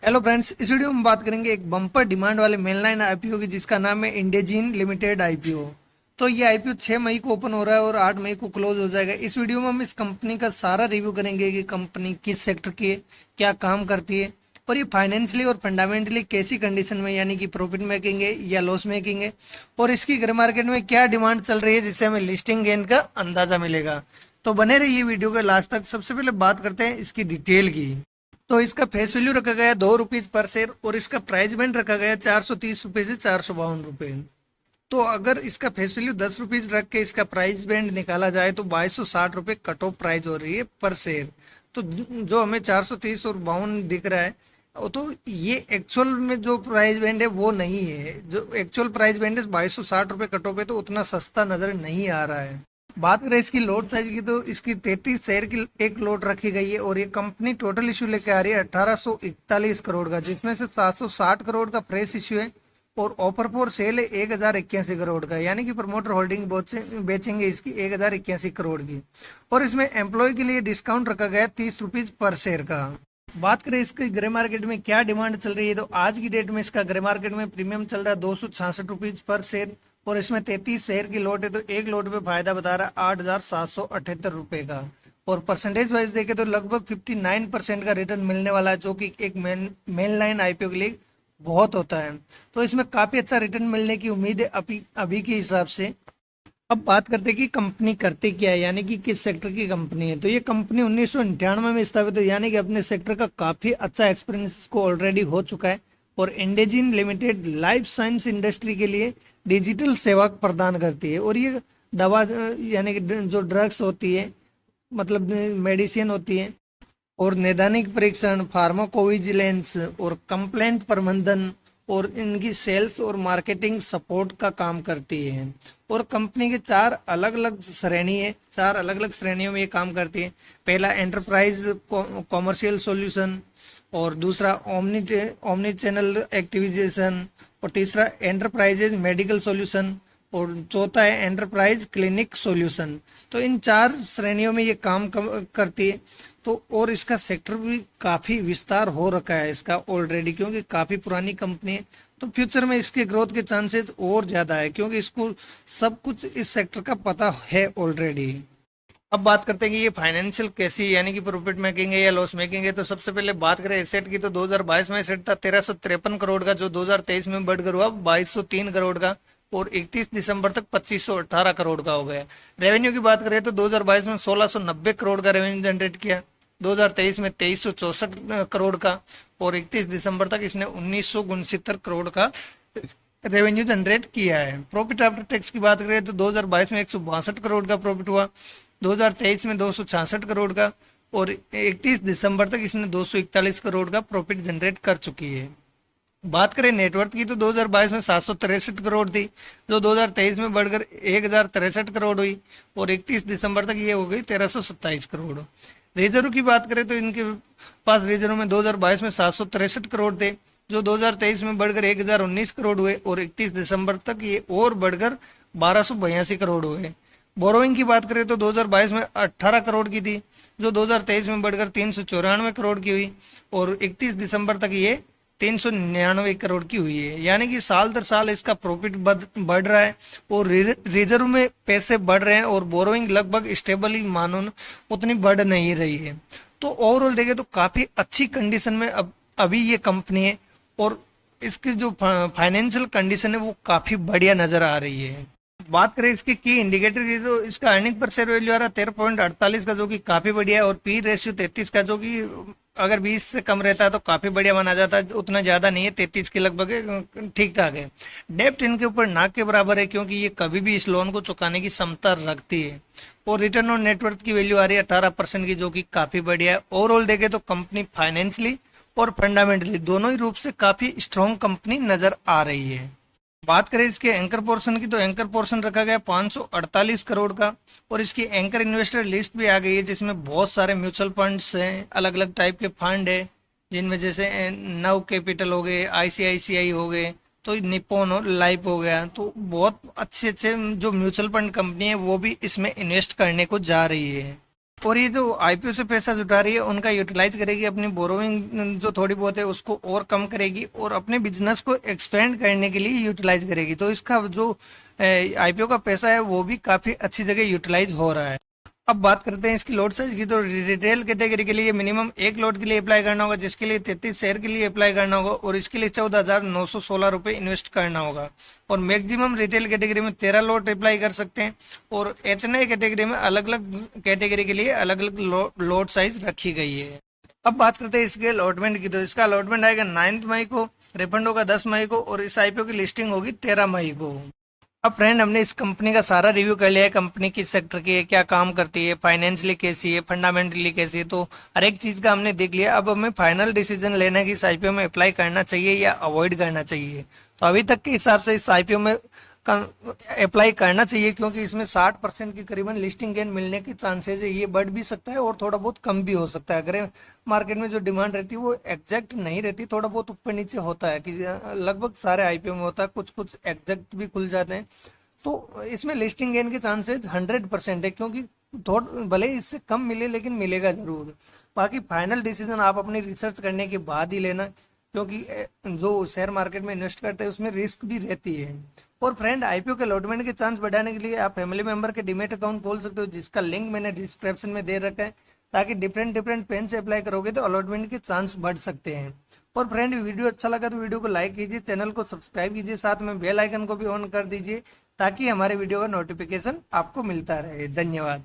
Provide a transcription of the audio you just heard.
Hello friends, इस video में बात करेंगे एक बम्पर डिमांड वाले मेनलाइन आईपीओ की जिसका नाम है इंडेजीन लिमिटेड आईपीओ। तो ये आईपीओ 6 मई को ओपन हो रहा है और 8 मई को क्लोज हो जाएगा। इस वीडियो में हम इस कंपनी का सारा रिव्यू करेंगे कि कंपनी किस सेक्टर की है, क्या काम करती है और ये फाइनेंशियली और फंडामेंटली कैसी कंडीशन में, यानी कि प्रॉफिट मेकिंग है या लॉस मेकिंग है, और इसकी घर मार्केट में क्या डिमांड चल रही है जिससे हमें लिस्टिंग गेन का अंदाजा मिलेगा। तो बने रहिए वीडियो के लास्ट तक। सबसे पहले बात करते हैं इसकी डिटेल की। तो इसका फेस वैल्यू रखा गया 2 रुपीज पर शेयर और इसका प्राइस बैंड रखा गया 430 रुपये से 452 रुपये। तो अगर इसका फेस वैल्यू 10 रुपीज रख के इसका प्राइस बैंड निकाला जाए तो 2260 रुपये कट ऑफ प्राइस हो रही है पर शेयर। तो जो हमें 430 और 52 दिख रहा है, वो तो ये एक्चुअल में जो प्राइस बैंड है वो नहीं है। जो एक्चुअल प्राइस बैंड है 2260 रुपये कट ऑफ है, तो उतना सस्ता नजर नहीं आ रहा है। बात करें इसकी लोट साइज की, तो इसकी 33 शेयर की एक लोट रखी गई है और ये कंपनी टोटल इश्यू लेके आ रही है 1841 करोड़ का, जिसमें से 760 करोड़ का फ्रेश इश्यू है और ऑफर फॉर सेल है 1081 करोड़ का, यानी कि प्रमोटर होल्डिंग बेचेंगे इसकी 1081 करोड़ की। और इसमें एम्प्लॉय के लिए डिस्काउंट रखा गया 30 रुपीज पर शेयर का। बात करें इसके ग्रे मार्केट में क्या डिमांड चल रही है, तो आज की डेट में इसका ग्रे मार्केट में प्रीमियम चल रहा है 266 रुपीज पर शेयर और इसमें 33 शेयर की लोट है। तो एक लोट पे फायदा बता रहा है 8,778 रुपये का। और परसेंटेज वाइज देखे तो लगभग 59% का रिटर्न मिलने वाला है, जो कि एक मेन लाइन आईपीओ के लिए बहुत होता है। तो इसमें काफी अच्छा रिटर्न मिलने की उम्मीद है अभी अभी के हिसाब से। अब बात करते हैं कि कंपनी करते क्या है, यानी कि किस सेक्टर की कंपनी है। तो ये कंपनी 1998 में स्थापित है, यानी कि अपने सेक्टर का काफी अच्छा एक्सपीरियंस को ऑलरेडी हो चुका है। और इंडेजिन लिमिटेड लाइफ साइंस इंडस्ट्री के लिए डिजिटल सेवा प्रदान करती है। और ये दवा यानी कि जो ड्रग्स होती है, मतलब मेडिसिन होती है, और नैदानिक परीक्षण, फार्माकोविजिलेंस और कंप्लेंट प्रबंधन और इनकी सेल्स और मार्केटिंग सपोर्ट का काम करती है। और कंपनी के 4 अलग अलग श्रेणी है, 4 अलग अलग श्रेणियों में ये काम करती है। पहला एंटरप्राइज कॉमर्शियल सॉल्यूशन, और दूसरा ओमनी चैनल एक्टिविजेशन, और तीसरा एंटरप्राइजेज मेडिकल सॉल्यूशन, और चौथा है एंटरप्राइज क्लिनिक सॉल्यूशन। तो इन 4 श्रेणियों में ये काम करती है। तो और इसका सेक्टर भी काफी विस्तार हो रखा है इसका ऑलरेडी, क्योंकि काफी पुरानी कंपनी है। तो फ्यूचर में इसके ग्रोथ के चांसेस और ज्यादा है, क्योंकि इसको सब कुछ इस सेक्टर का पता है ऑलरेडी। अब बात करते हैं कि ये फाइनेंशियल कैसी, यानी कि प्रॉफिट मेकिंग है या लॉस मेकिंग है। तो सबसे पहले बात करें एसेट की, तो 2022 में एसेट था 1353 करोड़ का, जो 2023 में बढ़कर हुआ 2203 करोड़ का, और 31 दिसंबर तक 2518 करोड़ का हो गया। रेवेन्यू की बात करें तो 2022 में 1690 करोड़ का रेवेन्यू जनरेट किया, 2023 में 2364 करोड़ का, और 31 दिसंबर तक इसने 1969 करोड़ का रेवेन्यू जनरेट किया है। प्रॉफिट आफ्टर टैक्स की बात करें तो 2022 में 162 करोड़ का प्रॉफिट हुआ, 2023 में 266 करोड़ का, और 31 दिसंबर तक इसने 241 करोड़ का प्रॉफिट जनरेट कर चुकी है। बात करें नेटवर्थ की, तो 2022 में 763 करोड़ थी, जो 2023 में बढ़कर 1063 करोड़ हुई, और 31 दिसंबर तक ये हो गई 1327 करोड़। रिजर्व की बात करें तो इनके पास रिजर्व में 2022 में 763 करोड़ थे, जो 2023 में बढ़कर 1019 करोड़ हुए, और 31 दिसंबर तक ये और बढ़कर 1282 करोड़ हुए। बोरोइंग की बात करें तो 2022 में 18 करोड़ की थी, जो 2023 में बढ़कर 394 करोड़ की हुई, और 31 दिसंबर तक ये 399 करोड़ की हुई है। यानी कि साल दर साल इसका प्रॉफिट बढ़ रहा है और रिजर्व में पैसे बढ़ रहे हैं, और बोरोइंग लगभग स्टेबल ही मानो उतनी बढ़ नहीं रही है। तो ओवरऑल देखें तो काफी अच्छी कंडीशन में अभी ये कंपनी है, और इसकी जो फाइनेंशियल कंडीशन है वो काफी बढ़िया नजर आ रही है। बात करें इसके की इंडिकेटर की, तो इसका अर्निंग पर शेयर वैल्यू आ रहा है 13.48 का, जो कि काफी बढ़िया है, और पी रेशियो 33 का, जो कि अगर 20 से कम रहता है तो काफी बढ़िया माना जाता है। उतना ज्यादा नहीं है, 33 के लगभग ठीक ठाक है। डेप्ट इनके ऊपर ना के बराबर है, क्योंकि ये कभी भी इस लोन को चुकाने की क्षमता रखती है। और रिटर्न ऑन नेटवर्थ की वैल्यू आ रही है 18% की, जो कि काफी बढ़िया है। ओवरऑल देखे तो कंपनी फाइनेंशियली और फंडामेंटली दोनों ही रूप से काफी स्ट्रॉन्ग कंपनी नजर आ रही है। बात करें इसके एंकर पोर्शन की, तो एंकर पोर्शन रखा गया 548 करोड़ का, और इसकी एंकर इन्वेस्टर लिस्ट भी आ गई है, जिसमें बहुत सारे म्यूचुअल फंड्स हैं, अलग अलग टाइप के फंड है, जिनमें जैसे नव कैपिटल हो गए, आईसीआईसीआई हो गए, तो निप्पॉन लाइफ हो गया। तो बहुत अच्छे अच्छे जो म्यूचुअल फंड कंपनी है वो भी इसमें इन्वेस्ट करने को जा रही है। और ये जो आईपीओ से पैसा जुटा रही है उनका यूटिलाइज करेगी, अपनी बोरोइंग जो थोड़ी बहुत है उसको और कम करेगी और अपने बिजनेस को एक्सपेंड करने के लिए यूटिलाइज करेगी। तो इसका जो आईपीओ का पैसा है वो भी काफी अच्छी जगह यूटिलाइज हो रहा है। अब बात करते हैं इसकी लॉट साइज की। तो रिटेल कैटेगरी के लिए मिनिमम एक लॉट के लिए अप्लाई करना होगा, जिसके लिए 33 शेयर के लिए अप्लाई करना होगा और इसके लिए 14,916 रुपये इन्वेस्ट करना होगा। और मैक्सिमम रिटेल कैटेगरी में 13 लॉट अप्लाई कर सकते हैं और एचएनआई कैटेगरी में अलग अलग कैटेगरी के लिए अलग अलग लॉट साइज रखी गई है। अब बात करते हैं इसके अलॉटमेंट की। तो इसका अलॉटमेंट आएगा 9 मई को, रिफंड होगा 10 मई को और इस आईपीओ की लिस्टिंग होगी 13 मई को। अब फ्रेंड हमने इस कंपनी का सारा रिव्यू कर लिया है, कंपनी किस सेक्टर की है, क्या काम करती है, फाइनेंशियली कैसी है, फंडामेंटली कैसी है, तो हर एक चीज़ का हमने देख लिया। अब हमें फाइनल डिसीजन लेना है कि इस आईपीओ में अप्लाई करना चाहिए या अवॉइड करना चाहिए। तो अभी तक के हिसाब से इस आईपीओ में अप्लाई करना चाहिए, क्योंकि इसमें 60% की करीबन लिस्टिंग गेन मिलने के चांसेस है। ये बढ़ भी सकता है और थोड़ा बहुत कम भी हो सकता है। अगर मार्केट में जो डिमांड रहती है वो एग्जैक्ट नहीं रहती, थोड़ा बहुत ऊपर नीचे होता है कि लगभग सारे आईपीओ में होता है, कुछ कुछ एग्जैक्ट भी खुल जाते हैं। तो इसमें लिस्टिंग गेन के चांसेस 100% है, क्योंकि थोड़ा भले ही इससे कम मिले लेकिन मिलेगा जरूर। बाकी फाइनल डिसीजन आप अपनी रिसर्च करने के बाद ही लेना, क्योंकि जो शेयर मार्केट में इन्वेस्ट करते हैं उसमें रिस्क भी रहती है। और फ्रेंड आईपीओ के अलॉटमेंट के चांस बढ़ाने के लिए आप फैमिली मेंबर के डीमेट अकाउंट खोल सकते हो, जिसका लिंक मैंने डिस्क्रिप्शन में दे रखा है, ताकि डिफरेंट डिफरेंट पेन से अप्लाई करोगे तो अलॉटमेंट के चांस बढ़ सकते हैं। और फ्रेंड वीडियो अच्छा लगा तो वीडियो को लाइक कीजिए, चैनल को सब्सक्राइब कीजिए, साथ में बेल आइकन को भी ऑन कर दीजिए ताकि हमारे वीडियो का नोटिफिकेशन आपको मिलता रहे। धन्यवाद।